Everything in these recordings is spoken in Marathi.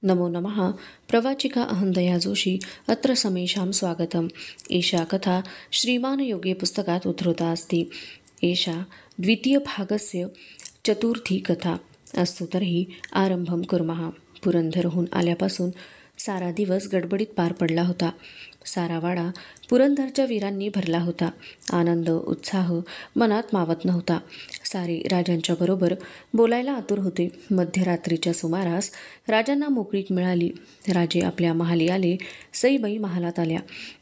नमो नमः। प्रवाचिका अहंदया जोशी अत्र समेषां स्वागतम्। एषा कथा श्रीमान योगे पुस्तकात् उद्धृता अस्ति। एषा द्वितीयभागस्य चतुर्थी कथा। अस्तु तर्हि आरंभं कुर्मः। पुरंदरहून आल्यापासून सारा दिवस गडबडीत पार पडला होता। सारा वाडा पुरंदरच्या वीरांनी भरला होता। आनंद उत्साह मनात मावत नव्हता। सारे राजांच्या बरोबर बोलायला आतुर होते। मध्यरात्रीच्या सुमारास राजांना मोकळीक मिळाली। राजे आपल्या महाली आले। सईबाई महालात आल्या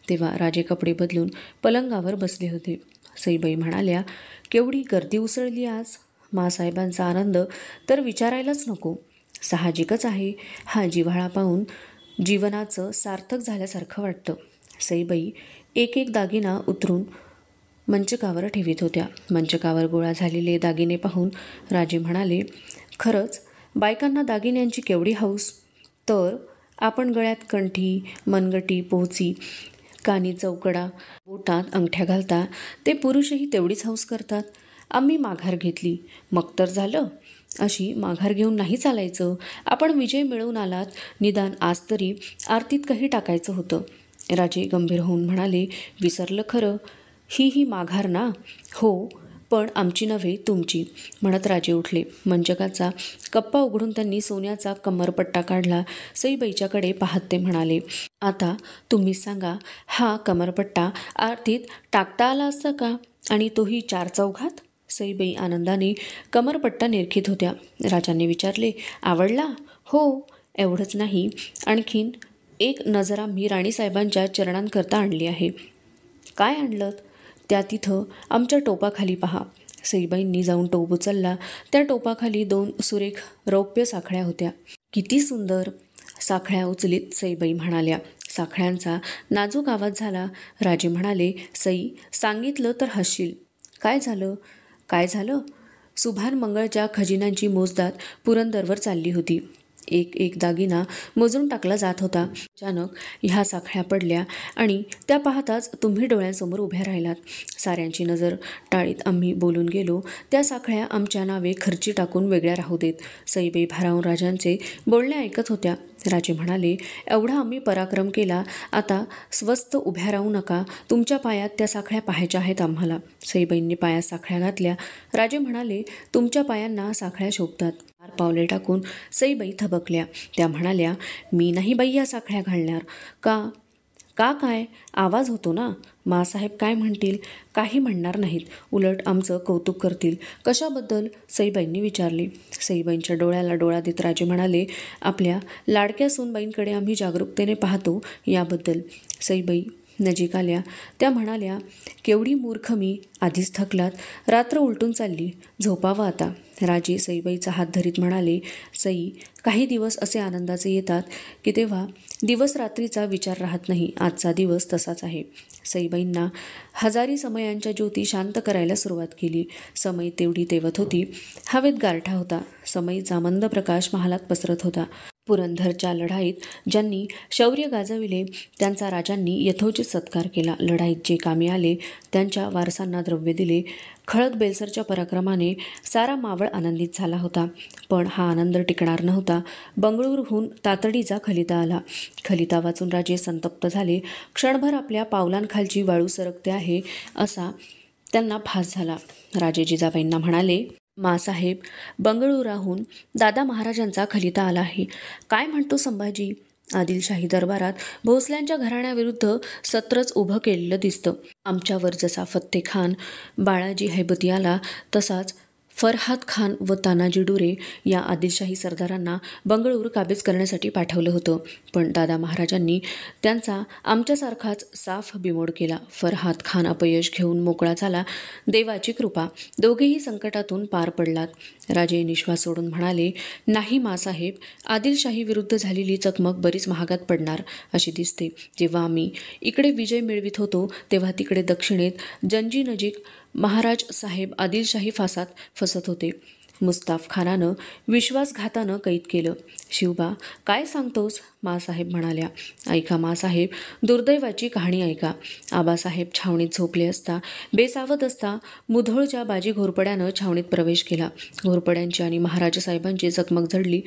तेव्हा राजे कपडे बदलून पलंगावर बसले होते। सईबाई म्हणाल्या, केवढी गर्दी उसळली आज। मासाहेबांचा आनंद तर विचारायलाच नको। साहजिकच आहे, हा जिव्हाळा पाहून जीवनाचं सार्थक झाल्यासारखं वाटतं। सईबाई एक एक दागिना उतरून मंचकावर ठेवीत होत्या। मंचकावर गोळा झालेले दागिने पाहून राजे म्हणाले, खरंच बायकांना दागिन्यांची केवढी हौस। तर आपण गळ्यात कंठी, मनगटी, पोहची, कानी चौकडा, बोटात अंगठ्या घालता ते पुरुषही तेवढीच हौस करतात। आम्ही माघार घेतली, मग तर झालं। अशी माघार घेऊन नाही चालायचं। आपण विजय मिळवून आलात, निदान आज तरी आरतीत काही टाकायचं होतं। राजे गंभीर होऊन म्हणाले, विसरलं खरं, ही माघार ना? हो, पण आमची नव्हे, तुमची, म्हणत राजे उठले। मंचकाचा कप्पा उघडून त्यांनी सोन्याचा कमरपट्टा काढला। सईबाईच्याकडे पाहत ते म्हणाले, आता तुम्हीच सांगा, हा कमरपट्टा आरतीत टाकता आला असता का? आणि तोही 4 चौघात? सईबाई आनंदाने कमरपट्टा निरखित होत्या। राजांनी विचारले, आवडला? हो, एवढंच नाही, आणखीन एक नजरा मी राणीसाहेबांच्या चरणांकरता आणली आहे। काय आणलं? त्या तिथं आमच्या टोपाखाली पहा। सईबाईंनी जाऊन टोप उचलला। त्या टोपाखाली 2 सुरेख रौप्य साखळ्या होत्या। किती सुंदर। साखळ्या उचलीत सईबाई म्हणाल्या। साखळ्यांचा नाजूक आवाज झाला। राजे म्हणाले, सई, सांगितलं तर हसशील। काय झालं? काय झालं? सुभान मंगळच्या खजिन्यांची मोजदाद पुरंदरवर चालली होती। एक एक दागिना मोजून टाकला जात होता। अचानक ह्या साखळ्या पडल्या आणि त्या पाहताच तुम्ही डोळ्यांसमोर उभ्या राहिलात। साऱ्यांची नजर टाळीत आम्ही बोलून गेलो, त्या साखळ्या आमच्या नावे खर्ची टाकून वेगळ्या राहू देत। सईबाई भारावून राजांचे बोलणे ऐकत होत्या। राजे म्हणाले, एवढा आम्ही पराक्रम केला, आता स्वस्थ उभ्या राहू नका। तुमच्या पायात त्या साखळ्या पाहायच्या आहेत आम्हाला। सईबाईंनी पायात साखळ्या घातल्या। राजे म्हणाले, तुमच्या पायांना साखळ्या शोभतात। 4 पावले टाकून सईबाई थबकल्या। त्या म्हणाल्या, मी नाही बाई या साखळ्या घालणार। का? का काय? आवाज होतो ना। मासाहेब काय म्हणतील? काही म्हणणार नाहीत, उलट आमचं कौतुक करतील। कशाबद्दल? सईबाईंनी विचारले। सईबाईंच्या डोळ्याला डोळा देत राजे म्हणाले, आपल्या लाडक्या सूनबाईंकडे आम्ही जागरूकतेने पाहतो याबद्दल। सईबाई नजीक आल्या। त्या म्हणाल्या, केवढी मूर्ख मी, आधीच थकलात, रात्र उलटून चालली, झोपावं आता। राजे सईबाईचा हात धरीत म्हणाले, सई, काही दिवस असे आनंदाचे येतात की तेव्हा दिवस रात्रीचा विचार राहत नाही। आजचा दिवस तसाच आहे। सईबाईंना हजारी समयांच्या ज्योती शांत करायला सुरुवात केली। समय तेवढी तेवत होती। हवेत गारठा होता। समईचा मंद प्रकाश महालात पसरत होता। पुरंदरच्या लढाईत ज्यांनी शौर्य गाजविले त्यांचा राजांनी यथोचित सत्कार केला। लढाईत जे कामी आले त्यांच्या वारसांना द्रव्य दिले। खळद बेलसरच्या पराक्रमाने सारा मावळ आनंदित झाला होता। पण हा आनंद टिकणार नव्हता। बंगळूरहून तातडीचा खलिता आला। खलिता वाचून राजे संतप्त झाले। क्षणभर आपल्या पावलांखालची वाळू सरकते आहे असा त्यांना भास झाला। राजे जिजाबाईंना म्हणाले, मासाहेब, बंगळुराहून दादा महाराजांचा खलिता आला आहे। काय म्हणतो संभाजी? आदिलशाही दरबारात भोसल्यांच्या घराण्याविरुद्ध सत्रच उभं केलेलं दिसतं। आमच्यावर जसा फत्ते खान, बाळाजी हैबती आला, तसाच फरहाद खान व तानाजी डुरे या आदिलशाही सरदारांना बंगळूर काबीज करण्यासाठी पाठवलं होतं। पण दादा महाराजांनी त्यांचा आमच्यासारखाच साफ बिमोड केला। फरहाद खान अपयश घेऊन मोकळा झाला। देवाची कृपा, दोघेही संकटातून पार पडलात। राजे निश्वास सोडून म्हणाले, नाही मासाहेब, आदिलशाही विरुद्ध झालेली चकमक बरीच महागात पडणार अशी दिसते। जेव्हा आम्ही इकडे विजय मिळवित होतो तेव्हा तिकडे दक्षिणेत जंजी नजीक महाराज साहेब आदिलशाही फासात फसत होते। मुस्ताफ खानानं विश्वासघातानं कैद केलं। शिवबा, काय सांगतोस? मासाहेब म्हणाल्या। ऐका मासाहेब, दुर्दैवाची कहाणी ऐका। आबासाहेब छावणीत झोपले असता, बेसावत असता मुधोळच्या बाजी घोरपड्यानं छावणीत प्रवेश केला। घोरपड्यांची आणि महाराज साहेबांची चकमक झडली।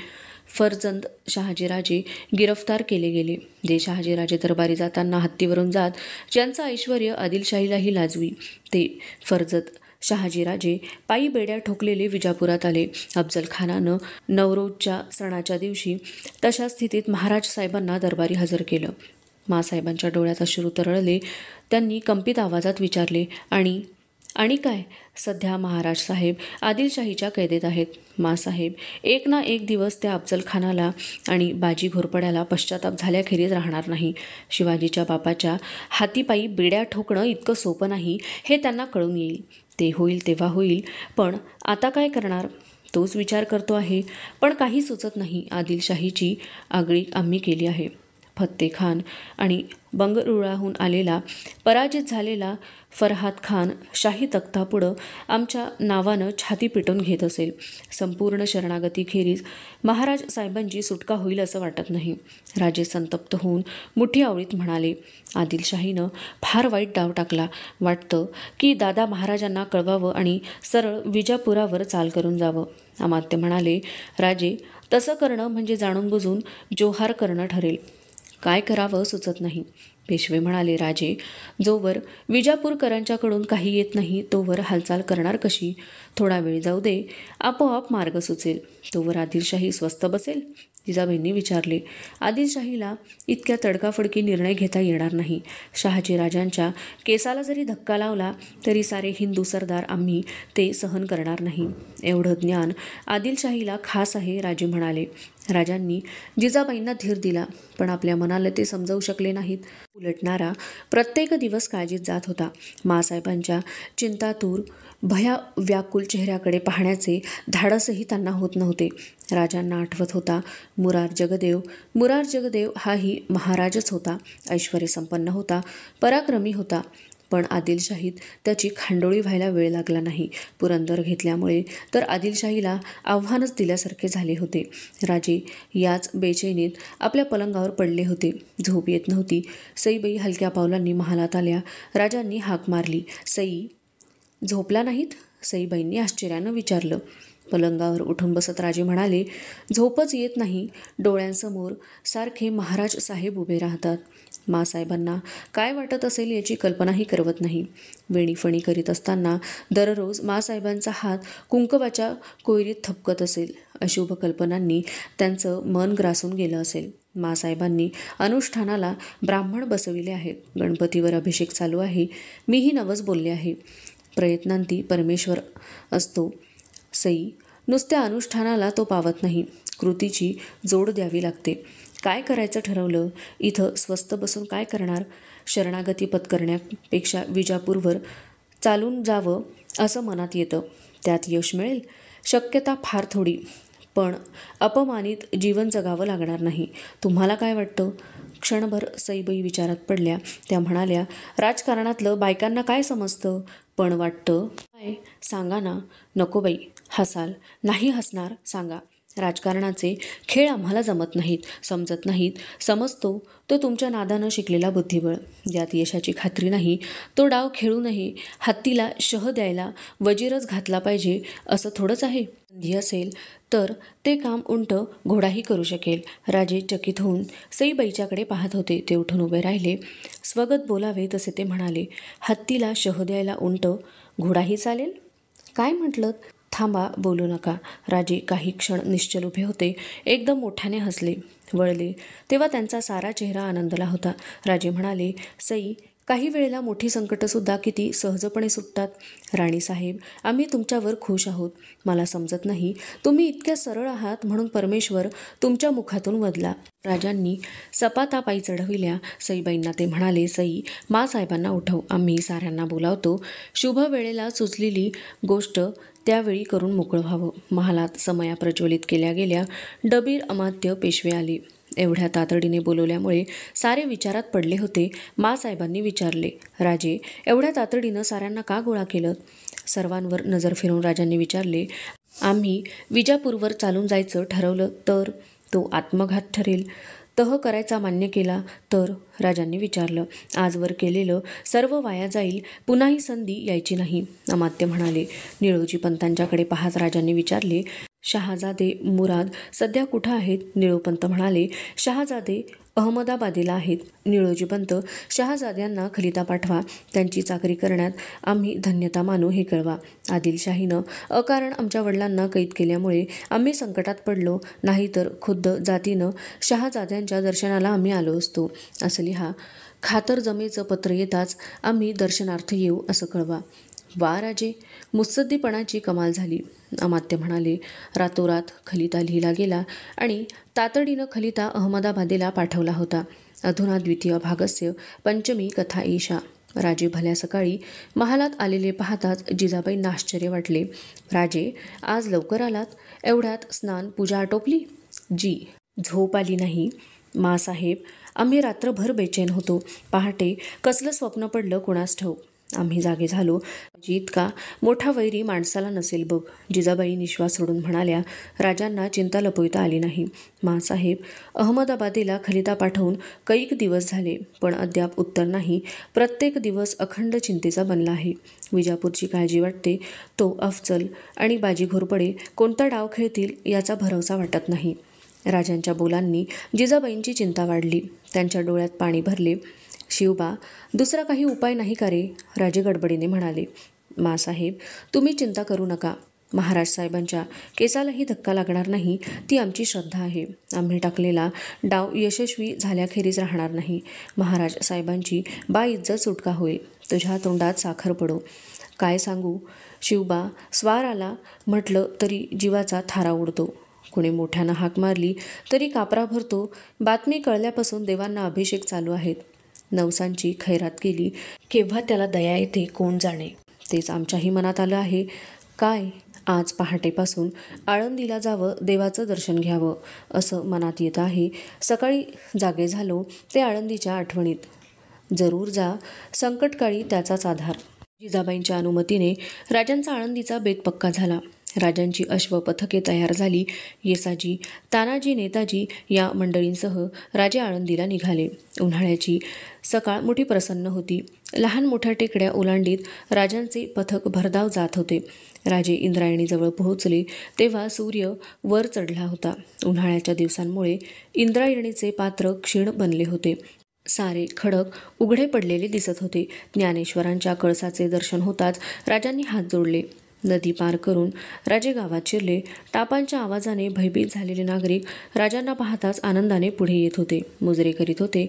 फर्जंद शहाजीराजे गिरफ्तार केले गेले. जे शहाजीराजे दरबारी जाताना हत्तीवरून जात ज्यांचं ऐश्वर आदिलशाहीलाही लाजवी ते फर्जंद शहाजीराजे पायी बेड्या ठोकलेले विजापुरात आले. अफजल खानानं नवरोजच्या सणाच्या दिवशी तशा स्थितीत महाराज साहेबांना दरबारी हजर केलं. मासाहेबांच्या डोळ्यात अश्रू तरळले. त्यांनी कंपित आवाजात विचारले, आणि काय? सध्या महाराज साहेब आदिलशाहीच्या कैदेत आहेत. मासाहेब एक ना एक दिवस त्या अफजल खानाला आणि बाजी घोरपड्याला पश्चाताप झाल्याखेरीज राहणार नाही. शिवाजीच्या बापाच्या हातीपायी बेड्या ठोकणं इतकं सोपं नाही हे त्यांना कळून येईल. ते होईल तेव्हा होईल. पण आता काय करणार तोच विचार करतो आहे. पण काही सुचत नाही. आदिलशाहीची आगळी आम्ही केली आहे. फत्तेखान आणि बंगळुरूहून आलेला पराजित झालेला फरहाद खान शाही तख्तापुढं आमच्या नावानं छाती पिटून घेत असेल. संपूर्ण शरणागतीखेरीज महाराज साहेबांची सुटका होईल असं वाटत नाही. राजे संतप्त होऊन मुठी आवळीत म्हणाले, आदिलशाहीनं फार वाईट डाव टाकला. वाटतं की दादा महाराजांना कळवावं आणि सरळ विजापुरावर चाल करून जावं. अमात्य म्हणाले, राजे तसं करणं म्हणजे जाणून बुजून जोहार करणं ठरेल. काय करावं सुचत नाही. पेशवे म्हणाले, राजे जोवर विजापूरकरांच्याकडून काही येत नाही तोवर हालचाल करणार कशी? थोडा वेळ जाऊ दे, आपोआप मार्ग सुचेल. तोवर आदिलशाही स्वस्त बसेल. जिजाबाईंनी विचारले, आदिलशाहीला इतक्या तडकाफडकी निर्णय घेता येणार नाही. शहाजीराजांच्या केसाला जरी धक्का लावला तरी सारे हिंदू सरदार आम्ही ते सहन करणार नाही. एवढं ज्ञान आदिलशाहीला खास आहे, राजे म्हणाले. राजांनी जिजाबाईंना धीर दिला, पण आपल्या मनाला ते समजावू शकले नाहीत. उलटणारा प्रत्येक दिवस काळजीत जात होता. मासाहेबांच्या चिंतातूर भयाव्याकुल चेहऱ्याकडे पाहण्याचे धाडसही त्यांना होत नव्हते. राजांना आठवत होता मुरार जगदेव हाही महाराजच होता. ऐश्वर्यसंपन्न होता, पराक्रमी होता. पण आदिलशाहीत त्याची खांडोळी व्हायला वेळ लागला नाही. पुरंदर घेतल्यामुळे तर आदिलशाहीला आव्हानच दिल्यासारखे झाले होते. राजे याच बेचैनीत आपल्या पलंगावर पडले होते. झोप येत नव्हती. सईबाई हलक्या पावलांनी महालात आल्या. राजांनी हाक मारली, सई झोपला नाहीत? सईबाईंनी आश्चर्यानं विचारलं. पलंगावर उठून बसत राजे म्हणाले, झोपच येत नाही. डोळ्यांसमोर सारखे महाराज साहेब उभे राहतात. मासाहेबांना काय वाटत असेल याची कल्पनाही करवत नाही. वेणीफणी करीत असताना दररोज मासाहेबांचा हात कुंकवाच्या कोयरीत थपकत असेल. अशुभ कल्पनांनी त्यांचं मन ग्रासून गेलं असेल. मासाहेबांनी अनुष्ठानाला ब्राह्मण बसविले आहेत. गणपतीवर अभिषेक चालू आहे. मीही नवस बोलले आहे. प्रयत्नांती परमेश्वर असतो. सई नुसत्या अनुष्ठानाला तो पावत नाही. कृतीची जोड द्यावी लागते. काय करायचं ठरवलं? इथं स्वस्त बसून काय करणार? शरणागती पत्करण्यापेक्षा विजापूरवर चालून जावं असं मनात येतं. त्यात यश मिळेल? शक्यता फार थोडी. पण अपमानित जीवन जगावं लागणार नाही. तुम्हाला काय वाटतं? क्षणभर सईबाई विचारात पडल्या. त्या म्हणाल्या, राजकारणातलं बायकांना काय समजतं? पण वाटतं काय? सांगा ना. नको बाई, हसाल. नाही हसणार, सांगा. राजकारणाचे खेळ आम्हाला जमत नाहीत, समजत नाहीत. समजतो तो तुमच्या नादानं शिकलेला बुद्धिबळ. ज्यात यशाची खात्री नाही तो डाव खेळू नये. हत्तीला शह द्यायला वजीरच घातला पाहिजे असं थोडंच आहे. संधी असेल तर ते काम उंट घोडाही करू शकेल. राजे चकित होऊन सईबाईच्याकडे पाहत होते. ते उठून उभे राहिले. स्वगत बोलावे तसे ते म्हणाले, हत्तीला शह द्यायला उंट घोडाही चालेल? काय म्हटलं? थांबा, बोलू नका. राजे काही क्षण निश्चल उभे होते. एकदम मोठ्याने हसले. वळले तेव्हा त्यांचा सारा चेहरा आनंदला होता. राजे म्हणाले, सई काही वेळेला मोठी संकटंसुद्धा किती सहजपणे सुटतात. राणीसाहेब आम्ही तुमच्यावर खुश आहोत. मला समजत नाही तुम्ही इतक्या सरळ आहात म्हणून परमेश्वर तुमच्या मुखातून वदला. राजांनी सपातापायी चढविल्या. सईबाईंना ते म्हणाले, सई मासाहेबांना उठव. आम्ही साऱ्यांना बोलावतो. शुभ वेळेला सुचलेली गोष्ट त्यावेळी करून मोकळं व्हावं. महालात समया प्रज्वलित केल्या गेल्या. डबीर अमात्य पेशवे आले. एवढ्या तातडीने बोलवल्यामुळे सारे विचारात पडले होते. मासाहेबांनी विचारले, राजे एवढ्या तातडीनं साऱ्यांना का गोळा केलं? सर्वांवर नजर फिरवून राजांनी विचारले, आम्ही विजापूरवर चालून जायचं ठरवलं तर? तो आत्मघात ठरेल. तह करायचा मान्य केला तर? राजांनी विचारलं. आजवर केलेलं सर्व वाया जाईल. पुन्हा ही संधी यायची नाही. अमात्य म्हणाले. निळोजी पंतांच्याकडे पाहत राजांनी विचारले, शहाजादे मुराद सध्या कुठं आहेत? निळोपंत म्हणाले, शहाजादे अहमदाबादेला आहेत. निळोजीपंत, शहाजाद्यांना खलिता पाठवा. त्यांची चाकरी करण्यात आम्ही धन्यता मानू हे कळवा. आदिलशाहीनं अकारण आमच्या वडिलांना कैद केल्यामुळे आम्ही संकटात पडलो, नाही तर खुद्द जातीनं शहाजाद्यांच्या दर्शनाला आम्ही आलो असतो असं लिहा. खातरजमेचं पत्र येताच आम्ही दर्शनार्थ येऊ असं कळवा. वा राजे, मुत्सद्दीपणाची कमाल झाली. अमात्य म्हणाले, रातोरात खलिता लिहिला गेला आणि तातडीनं खलिता अहमदाबादेला पाठवला होता. अधुना द्वितीय भागस्य पंचमी कथा ईशा. राजे भल्या सकाळी महालात आलेले पाहताच जिजाबाईंना आश्चर्य वाटले. राजे, आज लवकर आलात? एवढ्यात स्नान पूजा आटोपली? जी. झोप आली नाही? मासाहेब, आम्ही रात्रभर बेचैन होतो. पहाटे कसलं स्वप्न पडलं कुणास ठाऊक. आम्ही जागे झालो. इतका मोठा वैरी माणसाला नसेल बघ. जिजाबाई निश्वास सोडून म्हणाल्या. राजांना चिंता लपविता आली नाही. मासाहेब, अहमदाबादेला खलिता पाठवून कैक दिवस झाले, पण अद्याप उत्तर नाही. प्रत्येक दिवस अखंड चिंतेचा बनला आहे. विजापूरची काळजी वाटते. तो अफजल आणि बाजी घोरपडे कोणता डाव खेळतील याचा भरवसा वाटत नाही. राजांच्या बोलांनी जिजाबाईंची चिंता वाढली. त्यांच्या डोळ्यात पाणी भरले. शिवबा, दुसरा काही उपाय नाही का रे? राजे गडबडीने म्हणाले. मासाहेब, तुम्ही चिंता करू नका. महाराज साहेबांच्या केसालाही धक्का लागणार नाही, ती आमची श्रद्धा आहे. आम्ही टाकलेला डाव यशस्वी झाल्याखेरीज राहणार नाही. महाराज साहेबांची बाइज्जत सुटका होईल. तुझ्या तोंडात साखर पडो. काय सांगू शिवबा, स्वार आला म्हटलं तरी जीवाचा थारा उडतो. कुणी मोठ्यानं हाक मारली तरी कापरा भरतो. बातमी कळल्यापासून देवांना अभिषेक चालू आहेत. नवसांची खैरात केली केव्हा त्याला दया येते कोण जाणे. तेच आमच्याही मनात आलं आहे. काय, आज पहाटेपासून आळंदीला जावं, देवाचं दर्शन घ्यावं असं मनात येत आहे. सकाळी जागे झालो ते आळंदीच्या आठवणीत. जरूर जा, संकटकाळी त्याचाच आधार. जिजाबाईंच्या अनुमतीने राजांचा आळंदीचा बेत पक्का झाला. राजांची अश्वपथके तयार झाली. येसाजी, तानाजी, नेताजी या मंडळींसह राजे आळंदीला निघाले. उन्हाळ्याची सकाळ मोठी प्रसन्न होती. लहान मोठ्या टेकड्या ओलांडीत राजांचे पथक भरधाव जात होते. राजे इंद्रायणीजवळ पोहोचले तेव्हा सूर्य वर चढला होता. उन्हाळ्याच्या दिवसांमुळे इंद्रायणीचे पात्र क्षीण बनले होते. सारे खडक उघडे पडलेले दिसत होते. ज्ञानेश्वरांच्या कळसाचे दर्शन होताच राजांनी हात जोडले. नदी पार करून राजे गावात शिरले. टापांच्या आवाजाने भयभीत झालेले नागरिक राजांना पाहताच आनंदाने पुढे येत होते, मुजरे करीत होते.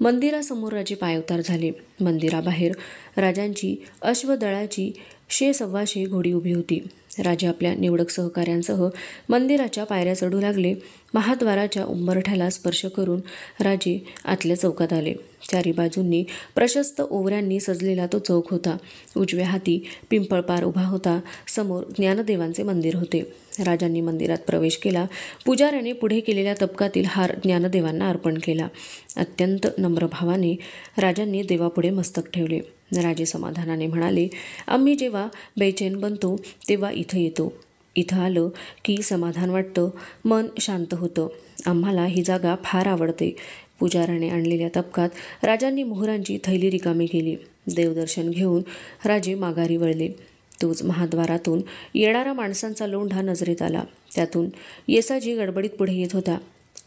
मंदिरासमोर राजे पायउतार झाले. मंदिराबाहेर राजांची अश्वदळाची 100-125 घोडी उभी होती. राजे आपल्या निवडक सहकाऱ्यांसह मंदिराच्या पायऱ्या चढू लागले. महाद्वाराच्या उंबरठ्याला स्पर्श करून राजे आतल्या चौकात आले. चारी बाजूंनी प्रशस्त ओवऱ्यांनी सजलेला तो चौक होता. उजव्या हाती पिंपळपार उभा होता. समोर ज्ञानदेवांचे मंदिर होते. राजांनी मंदिरात प्रवेश केला. पुजाऱ्याने पुढे केलेल्या तबकातील हार ज्ञानदेवांना अर्पण केला. अत्यंत नम्र भावाने राजांनी देवापुढे मस्तक ठेवले. राजे समाधानाने म्हणाले, आम्ही जेव्हा बेचैन बनतो तेव्हा इथं येतो. इथं आलं की समाधान वाटतं, मन शांत होतं. आम्हाला ही जागा फार आवडते. पुजाऱ्याने आणलेल्या तबकात राजांनी मोहरांची थैली रिकामी केली. देवदर्शन घेऊन राजे माघारी वळले. तोच महाद्वारातून येणारा माणसांचा लोंढा नजरेत आला. त्यातून येसाजी गडबडीत पुढे येत होता.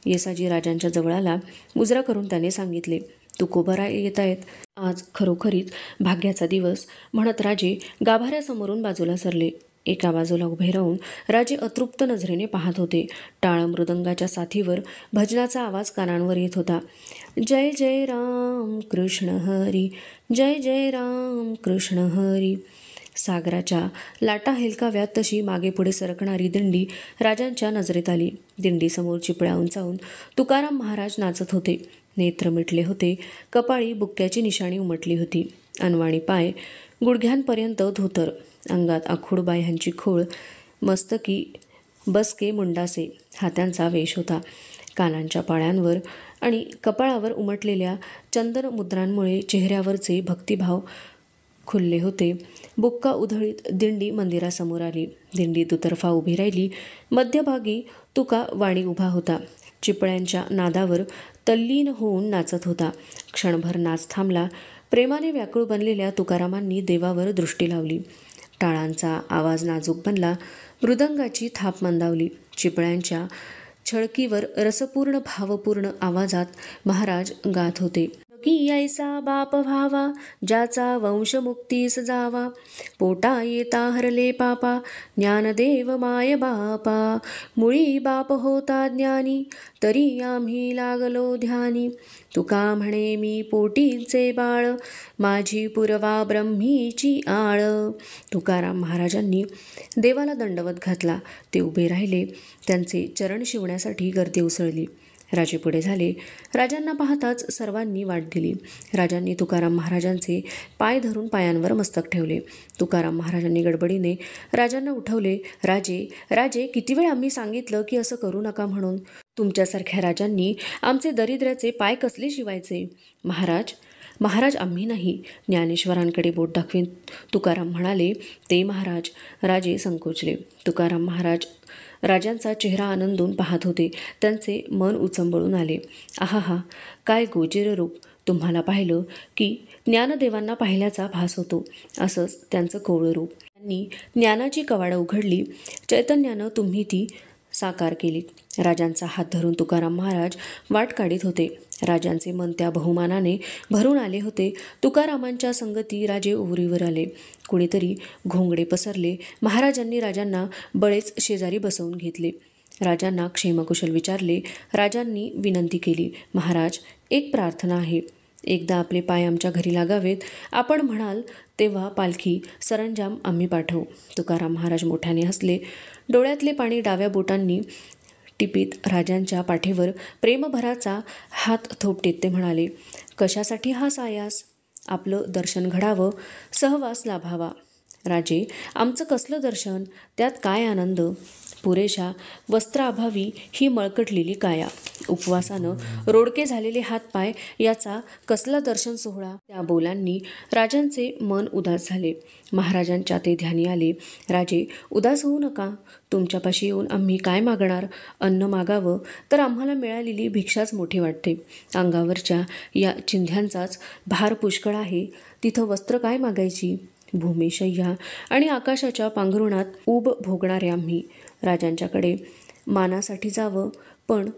येसाजी राजांच्या जवळ आला. मुजरा करून त्याने सांगितले, तुकोबरा येत आहेत. आज खरोखरीच भाग्याचा दिवस म्हणत राजे गाभाऱ्यासमोरून बाजूला सरले. एका बाजूला उभे राहून राजे अतृप्त नजरेने पाहत होते. टाळ मृदंगाच्या साथीवर भजनाचा आवाज कानांवर येत होता. जय जय राम कृष्ण हरी, जय जय राम कृष्ण हरी. सागराच्या लाटा हेलकाव्यात तशी मागे पुढे सरकणारी दिंडी राजांच्या नजरेत आली. दिंडीसमोर चिपळ्या उंचावून तुकाराम महाराज नाचत होते. नेत्र मिटले होते. कपाळी बुक्क्याची निशाणी उमटली होती. अनवाणी पाय, गुडघ्यांपर्यंत धोतर, अंगात आखूड बाह्यांची खोळ, मस्तकी बसके मुंडासे हा त्यांचा वेश होता. कानांच्या पाळ्यांवर आणि कपाळावर उमटलेल्या चंदन मुद्रांमुळे चेहऱ्यावरचे भक्तिभाव खुलले होते. बुक्का उधळीत दिंडी मंदिरासमोर आली. दिंडी दुतर्फा उभी राहिली. मध्यभागी तुका वाणी उभा होता. चिपळ्यांच्या नादावर तल्लीन होऊन नाचत होता. क्षणभर नाच थांबला. प्रेमाने व्याकुळ बनलेल्या तुकारामांनी देवावर दृष्टी लावली. टाळांचा आवाज नाजूक बनला. मृदंगाची थाप मंदावली. चिपळ्यांच्या छळकीवर रसपूर्ण भावपूर्ण आवाजात महाराज गात होते. की ऐसा बाप व्हावा, ज्याचा वंश मुक्तीस जावा. पोटा येता हरले पापा, ज्ञानदेव माय बापा. मुळी बाप होता ज्ञानी, तरी आम्ही लागलो ध्यानी. तुका म्हणे मी पोटीचे बाळ, माझी पुरवा ब्रह्मीची आळ. तुकाराम महाराजांनी देवाला दंडवत घातला. ते उभे राहिले. त्यांचे चरण शिवण्यासाठी गर्दी उसळली. राजे पुढे झाले. राजांना पाहताच सर्वांनी वाट दिली. राजांनी तुकाराम महाराजांचे पाय धरून पायांवर मस्तक ठेवले. तुकाराम महाराजांनी गडबडीने राजांना उठवले. राजे, राजे, किती वेळ आम्ही सांगितलं की असं करू नका म्हणून. तुमच्यासारख्या राजांनी आमचे दरिद्र्याचे पाय कसले शिवायचे. महाराज, महाराज, आम्ही नाही. ज्ञानेश्वरांकडे बोट दाखवीन तुकाराम म्हणाले. ते महाराज. राजे संकोचले. तुकाराम महाराज राजांचा चेहरा आनंदून पाहत होते. त्यांचे मन उचंबळून आले. आहा, काय गोजिर रूप. तुम्हाला पाहिलं की ज्ञानदेवांना पाहिल्याचा भास होतो. असंच त्यांचं कोवळं रूप. त्यांनी ज्ञानाची कवाडं उघडली. चैतन्यानं तुम्ही ती साकार केली. राजांचा हात धरून तुकाराम महाराज वाट काढीत होते. राजांचे मन त्या बहुमानाने भरून आले होते. तुकारामांच्या संगती राजे ओहरीवर आले. कुणीतरी घोंगडे पसरले. महाराजांनी राजांना बळेच शेजारी बसवून घेतले. राजांना क्षेमकुशल विचारले. राजांनी विनंती केली. महाराज, एक प्रार्थना आहे. एकदा आपले पाय आमच्या घरी लागावेत. आपण म्हणाल तेव्हा पालखी सरंजाम आम्ही पाठवू. तुकाराम महाराज मोठ्याने हसले. डोळ्यातले पाणी डाव्या बोटांनी टिपीत राजांच्या पाठीवर प्रेमभराचा हात थोपटीत ते म्हणाले. कशासाठी हा सायास. आपलं दर्शन घडावं, सहवास लाभावा. राजे, आमचं कसलं दर्शन, त्यात काय आनंद. पुरेशा वस्त्राअभावी ही मळकटलेली काया, उपवासानं रोडके झालेले हातपाय, याचा कसला दर्शन सोहळा. त्या बोलांनी राजांचे मन उदास झाले. महाराजांच्या ते ध्यानी आले. राजे, उदास होऊ नका. तुमच्यापाशी येऊन आम्ही काय मागणार. अन्न मागावं तर आम्हाला मिळालेली भिक्षाच मोठी वाटते. अंगावरच्या या चिंध्यांचाच भार पुष्कळ आहे. तिथं वस्त्र काय मागायची. भूमिशय्या आणि आकाशाच्या पांघरुणात ऊब भोगणारे आम्ही. राजांच्याकडे मानासाठी जावं, पण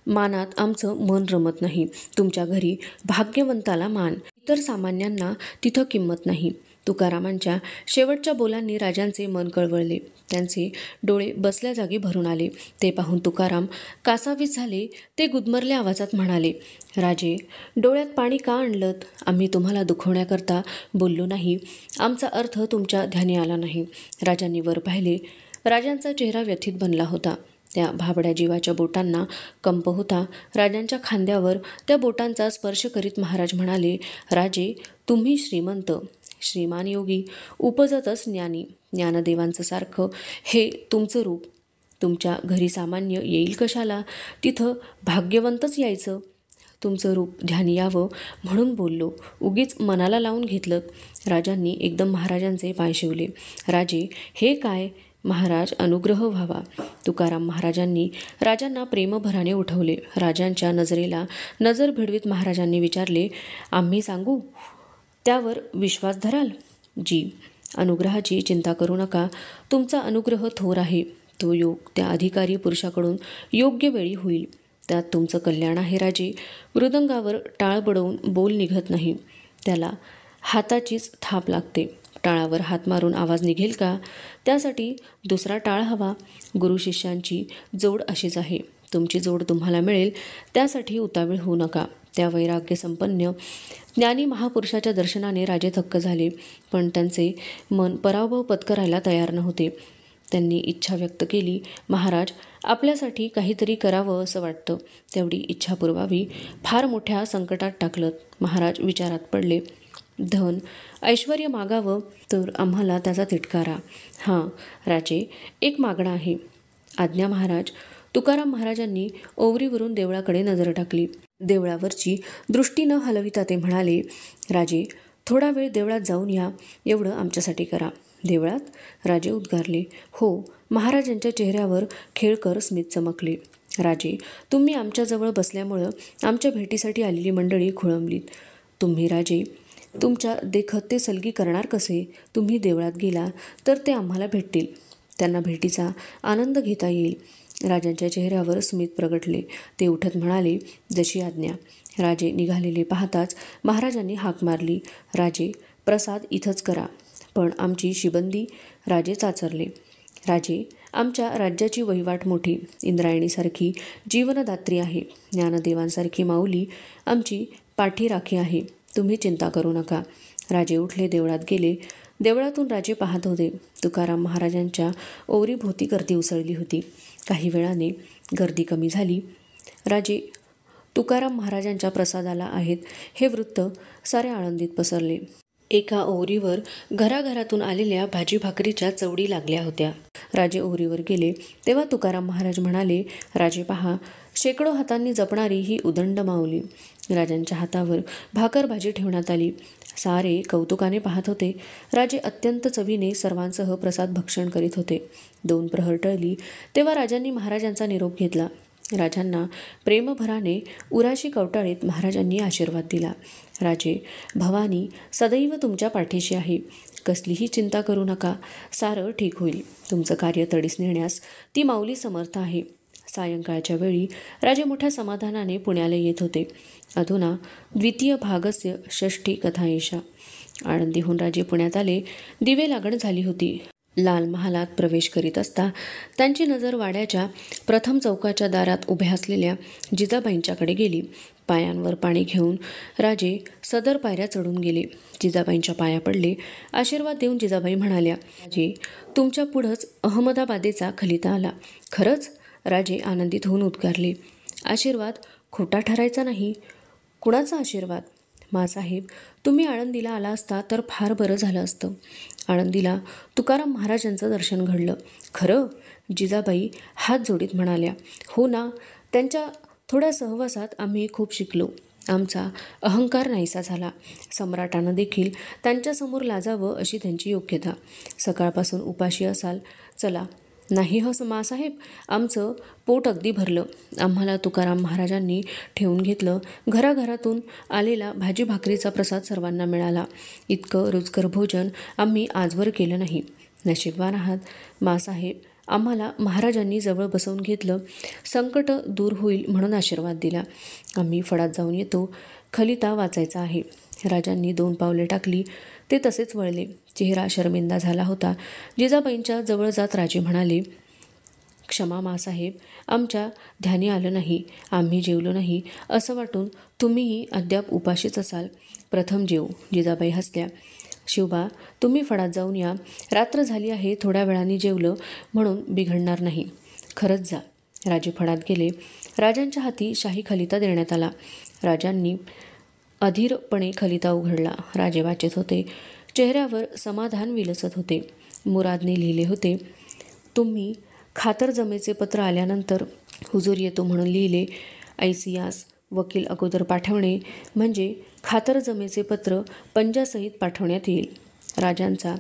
मानात आमचं मन रमत नाही. तुमच्या घरी भाग्यवंताला मान, इतर सामान्यांना तिथं किंमत नाही. तुकारामांच्या शेवटच्या बोलांनी राजांचे मन कळवळले. त्यांचे डोळे बसल्या जागी भरून आले. ते पाहून तुकाराम कासावीस झाले. ते गुदमरल्या आवाजात म्हणाले. राजे, डोळ्यात पाणी का आणलंत. आम्ही तुम्हाला दुखवण्याकरता बोललो नाही. आमचा अर्थ तुमच्या ध्यानी आला नाही. राजांनी वर पाहिले. राजांचा चेहरा व्यथित बनला होता. त्या भाबड्या जीवाच्या बोटांना कंप होता. राजांच्या खांद्यावर त्या बोटांचा स्पर्श करीत महाराज म्हणाले. राजे, तुम्ही श्रीमंत, श्रीमान योगी, उपजतच ज्ञानी. ज्ञानदेवांचं सारखं हे तुमचं रूप. तुमच्या घरी सामान्य येईल कशाला. तिथं भाग्यवंतच यायचं. तुमचं रूप ध्यानी यावं म्हणून बोललो. उगीच मनाला लावून घेतलं. राजांनी एकदम महाराजांचे पाय शिवले. राजे, हे काय. महाराज, अनुग्रह व्हावा. तुकाराम महाराजांनी राजांना प्रेमभराने उठवले. राजांच्या नजरेला नजर भिडवीत महाराजांनी विचारले. आम्ही सांगू, त्यावर विश्वास धराल. जी. अनुग्रहाची चिंता करू नका. तुमचा अनुग्रह थोर आहे. तो योग त्या अधिकारी पुरुषाकडून योग्य वेळी होईल. त्यात तुमचं कल्याण आहे. राजे, मृदंगावर टाळ बडवून बोल निघत नाही. त्याला हाताचीच थाप लागते. टाळावर हात मारून आवाज निघेल का. त्यासाठी दुसरा टाळ हवा. गुरु शिष्यांची जोड अशीच आहे. तुमची जोड तुम्हाला मिळेल. त्यासाठी उतावीळ होऊ नका. त्या वैराग्य संपन्न ज्ञानी महापुरुषाच्या दर्शनाने राजे थक्क झाले. पण त्यांचे मन पराभव पत्करायला तयार नव्हते. त्यांनी इच्छा व्यक्त केली. महाराज, आपल्यासाठी काहीतरी करावं असं वाटतं. तेवढी इच्छा पुरवावी. फार मोठ्या संकटात टाकलं. महाराज विचारात पडले. धन ऐश्वर्य मागावं तर आम्हाला त्याचा तिटकारा. हां राजे, एक मागणं आहे. आज्ञा महाराज. तुकाराम महाराजांनी ओवरीवरून देवळाकडे नजर टाकली. देवळावरची दृष्टी न हलविता ते म्हणाले. राजे, थोडा वेळ देवळात जाऊन या. एवढं आमच्यासाठी करा. देवळात. राजे उद्गारले. हो. महाराजांच्या चेहऱ्यावर खेळकर स्मित चमकले. राजे, तुम्ही आमच्याजवळ बसल्यामुळं आमच्या भेटीसाठी आलेली मंडळी खुळंबलीत. तुम्ही राजे, तुमच्या देखत ते सलगी करणार कसे. तुम्ही देवळात गेला तर ते आम्हाला भेटतील. त्यांना भेटीचा आनंद घेता येईल. राजांच्या चेहऱ्यावर स्मित प्रगटले. ते उठत म्हणाले, जशी आज्ञा. राजे निघालेले पाहताच महाराजांनी हाक मारली, राजे, प्रसाद इथंच करा. पण आमची शिबंदी? राजे चाचरले. राजे, आमच्या राज्याची वहिवाट मोठी, इंद्रायणीसारखी जीवनदात्री आहे, ज्ञानदेवांसारखी माऊली आमची पाठी राखी आहे. तुम्ही चिंता करू नका. राजे उठले, देवळात गेले. देवळातून राजे पाहत होते. तुकाराम महाराजांच्या ओवरीभोवती गर्दी उसळली होती. काही वेळाने गर्दी कमी झाली. राजे तुकाराम महाराजांच्या प्रसादाला आहेत हे वृत्त साऱ्या आळंदीत पसरले. एका ओवरीवर घराघरातून आलेल्या भाजी भाकरीच्या चवडी लागल्या होत्या. राजे ओवरीवर गेले तेव्हा तुकाराम महाराज म्हणाले, राजे पहा, शेकडो हातांनी जपणारी ही उदंड माऊली. राजांच्या हातावर भाकर भाजी ठेवण्यात आली. सारे कौतुकाने पाहत होते. राजे अत्यंत चवीने सर्वांसह प्रसाद भक्षण करीत होते. 2 प्रहर टळली तेव्हा राजांनी महाराजांचा निरोप घेतला. राजांना प्रेमभराने उराशी कवटाळीत महाराजांनी आशीर्वाद दिला. राजे, भवानी सदैव तुमच्या पाठीशी आहे. कसलीही चिंता करू नका. सारं ठीक होईल. तुमचं कार्य तडीस नेण्यास ती माऊली समर्थ आहे. सायंकाळच्या वेळी राजे मोठ्या समाधानाने पुण्याला येत होते. अधुना द्वितीय भागस्य षष्ठी कथा एषा. आळंदीहून राजे पुण्यात आले. दिवे लागण झाली होती. लाल महालात प्रवेश करीत असता त्यांची नजर वाड्याच्या प्रथम चौकाच्या दारात उभ्या असलेल्या जिजाबाईंच्याकडे गेली. पायांवर पाणी घेऊन राजे सदर पायऱ्या चढून गेले. जिजाबाईंच्या पाया पडले. आशीर्वाद देऊन जिजाबाई म्हणाल्या, राजे, तुमच्या पुढंच अहमदाबादेचा खलिता आला. खरंच? राजे आनंदित होऊन उद्गारले. आशीर्वाद खोटा ठरायचा नाही. कुणाचा आशीर्वाद? मासाहेब, तुम्ही आळंदीला आला असता तर फार बरं झालं असतं. आळंदीला तुकाराम महाराजांचं दर्शन घडलं. खरं? जिजाबाई हात जोडीत म्हणाल्या. हो ना, त्यांच्या थोड्या सहवासात आम्ही खूप शिकलो. आमचा अहंकार नाहीसा झाला. सम्राटानं देखील त्यांच्यासमोर लाजावं अशी त्यांची योग्यता. सकाळपासून उपाशी असाल. चला. नाही हो मासाहेब, आमचं पोट अगदी भरलं. आम्हाला तुकाराम महाराजांनी ठेवून घेतलं. घराघरातून आलेला भाजी भाकरीचा प्रसाद सर्वांना मिळाला. इतकं रुचकर भोजन आम्ही आजवर केलं नाही. नशीबवान आहात मासाहेब. आम्हाला महाराजांनी जवळ बसवून घेतलं. संकट दूर होईल म्हणून आशीर्वाद दिला. आम्ही फडात जाऊन येतो. खलिता वाचायचा आहे. राजांनी 2 पावले टाकली. ते तसेच वळले. चेहरा शर्मिंदा झाला होता. जिजाबाईंच्या जवळ जात राजे म्हणाले, क्षमा मासाहेब, आमच्या ध्यानी आलं नाही. आम्ही जेवलो नाही असं वाटून तुम्हीही अद्याप उपाशीच असाल. प्रथम जेव. जिजाबाई हसल्या. शिवबा, तुम्ही फडात जाऊन या. रात्र झाली आहे. थोड्या वेळाने जेवलं म्हणून बिघडणार नाही. खरंच जा. राजे फडात गेले. राजांच्या हाती शाही खलिता देण्यात आला. राजांनी अधीरपणे खलिता उघडला. राजे वाचत होते. चेहऱ्यावर समाधान विलसत होते. मुरादने लिहिले होते, तुम्ही खातरजमेचे पत्र आल्यानंतर हुजूर येतो म्हणून लिहिले. ऐसियास वकील अगोदर पाठवणे म्हणजे खातरजमेचे पत्र पंजासहित पाठवण्यात येईल. राजांचा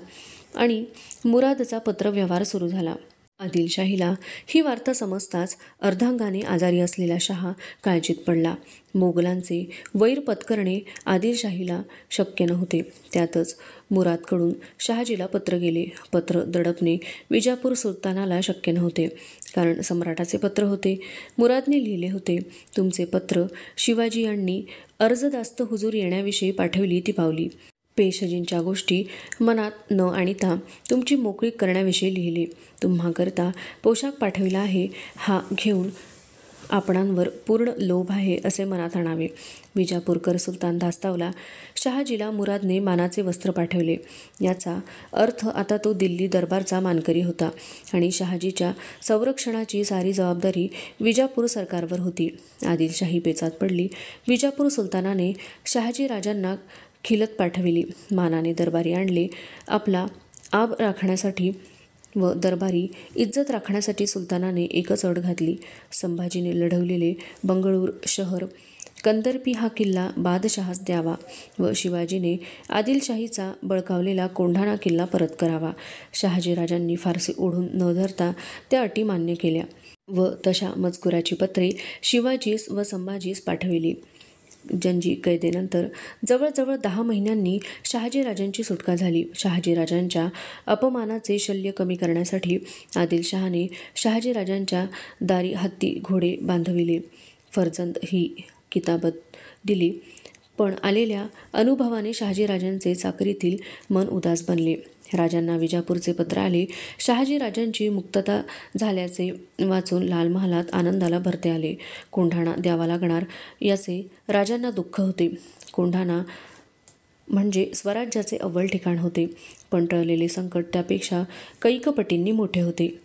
आणि मुरादचा पत्रव्यवहार सुरू झाला. आदिलशाहीला ही वार्ता समजताच अर्धांगाने आजारी असलेला शहा काळजीत पडला. मोगलांचे वैर पत्करणे आदिलशाहीला शक्य नव्हते. त्यातच मुरादकडून शहाजीला पत्र गेले. पत्र दडपणे विजापूर सुलतानाला शक्य नव्हते, कारण सम्राटाचे पत्र होते. मुरादने लिहिले होते, तुमचे पत्र शिवाजी यांनी अर्जदास्त हुजूर येण्याविषयी पाठवली ती पावली. पेशजींच्या गोष्टी मनात न आणता तुमची मोकळीक करण्याविषयी लिहिले. तुम्हाकरता पोशाख पाठविला आहे. हा घेऊन आपणांवर पूर्ण लोभ आहे असे मनात आणावे. विजापूरकर सुलतान धास्तावला. शहाजीला मुरादने मानाचे वस्त्र पाठवले. याचा अर्थ आता तो दिल्ली दरबारचा मानकरी होता आणि शहाजीच्या संरक्षणाची सारी जबाबदारी विजापूर सरकारवर होती. आदिलशाही पेचात पडली. विजापूर सुलतानाने शहाजी राजांना खिलत पाठविली. मानाने दरबारी आणले. आपला आब राखण्यासाठी व दरबारी इज्जत राखण्यासाठी सुलतानाने एकच अट घातली. संभाजीने लढवलेले बंगळूर शहर कंदर्पी हा किल्ला बादशहास द्यावा व शिवाजीने आदिलशाहीचा बळकावलेला कोंढाणा किल्ला परत करावा. शहाजीराजांनी फारसे ओढून न धरता त्या अटी मान्य केल्या व तशा मजकुराची पत्रे शिवाजीस व संभाजीस पाठविली. जंजी कैदेनंतर जवळजवळ 10 महिन्यांनी शहाजीराजांची सुटका झाली. शहाजीराजांच्या अपमानाचे शल्य कमी करण्यासाठी आदिलशहाने शहाजीराजांच्या दारी हत्ती घोडे बांधविले. फर्जंद ही किताबत दिली, पण आलेल्या अनुभवाने शहाजीराजांचे चाकरीतील मन उदास बनले. राजांना विजापूरचे पत्र आले. शहाजीराजांची मुक्तता झाल्याचे वाचून लाल महालात आनंदाला भरते आले. कोंढाणा द्यावा लागणार याचे राजांना दुःख होते. कोंढाणा म्हणजे स्वराज्याचे अव्वल ठिकाण होते, पण टळलेले संकट त्यापेक्षा कैकपटींनी मोठे होते.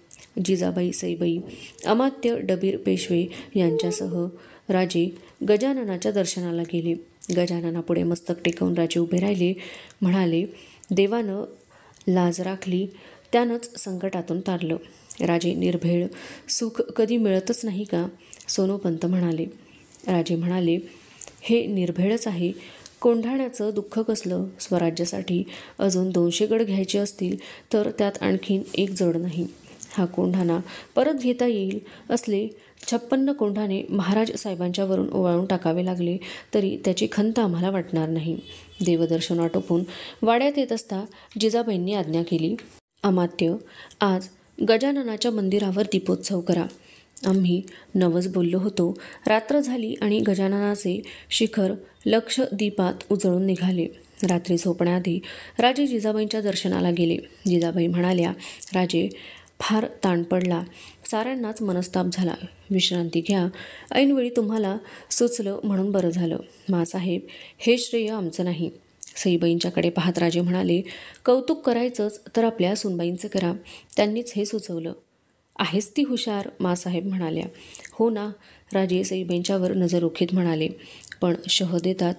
जिजाबाई, सईबाई, अमात्य डबीर पेशवे यांच्यासह राजे गजाननाच्या दर्शनाला गेले. गजाननापुढे मस्तक टेकवून राजे उभे राहिले. म्हणाले, देवानं लाज राखली, त्यानंच संकटातून तारलं. राजे, निर्भेळ सुख कधी मिळतच नाही का? सोनोपंत म्हणाले. राजे म्हणाले, हे निर्भेळच आहे. कोंढाण्याचं दुःख कसलं? स्वराज्यासाठी अजून 200 गड घ्यायचे असतील तर त्यात आणखीन एक जड नाही. हा कोंढाणा परत घेता येईल असले 56 कोंढाणे महाराज साहेबांच्यावरून ओवाळून टाकावे लागले तरी त्याची खंत आम्हाला वाटणार नाही. देवदर्शन आटोपून वाड्यात येत असता जिजाबाईंनी आज्ञा केली, अमात्य, आज गजाननाच्या मंदिरावर दीपोत्सव करा. आम्ही नवस बोललो होतो. रात्र झाली आणि गजाननाचे शिखर लक्ष दीपात उजळून निघाले. रात्री झोपण्याआधी राजे जिजाबाईंच्या दर्शनाला गेले. जिजाबाई म्हणाल्या, राजे, फार ताण पडला. साऱ्यांनाच मनस्ताप झाला. विश्रांती घ्या. ऐनवेळी तुम्हाला सुचलं म्हणून बरं झालं. मासाहेब, हे श्रेय आमचं नाही. सईबाईंच्याकडे पाहत राजे म्हणाले, कौतुक करायचंच तर आपल्या सुनबाईंचं करा. त्यांनीच हे सुचवलं. आहेस ती हुशार, मासाहेब म्हणाल्या. हो ना, राजे सईबाईंच्यावर नजरोखीत म्हणाले. पण शह देतात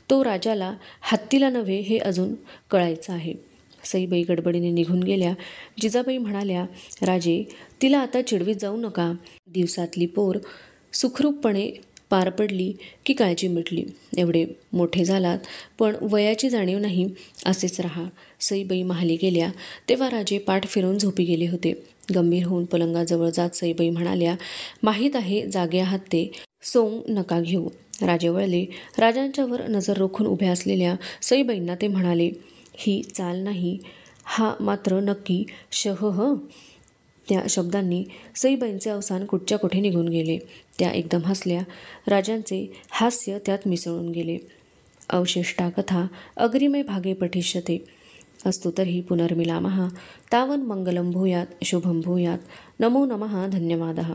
तो राजाला हत्तीला नव्हे हे अजून कळायचं आहे. सईबाई गडबडीने निघून गेल्या. जिजाबाई म्हणाल्या, राजे, तिला आता चिडवीत जाऊ नका. दिवसातली पोर सुखरूपपणे पार पडली की काळजी मिटली. एवढे मोठे झालात पण वयाची जाणीव नाही, असेच राहा. सईबाई महाली गेल्या तेव्हा राजे पाठ फिरून झोपी गेले होते. गंभीर होऊन पलंगाजवळ जात सईबाई म्हणाल्या, माहीत आहे जागे आहात ते, सोंग नका घेऊ. राजे वळले. राजांच्यावर नजर रोखून उभ्या असलेल्या सईबाईंना ते म्हणाले, ही चाल नाही, हा मात्र नक्की शह हं. त्या शब्दांनी सईबाईंचे अवसान कुठच्या कुठे निघून गेले. त्या एकदम हसल्या. राजांचे हास्य त्यात मिसळून गेले. अवशिष्टा कथा अग्रिमे भागे पठिष्यते. अस्तु तर्हि पुनर्मिलामः. तावन् मंगलं भूयात्, शुभं भूयात्. नमो नमः. धन्यवादः.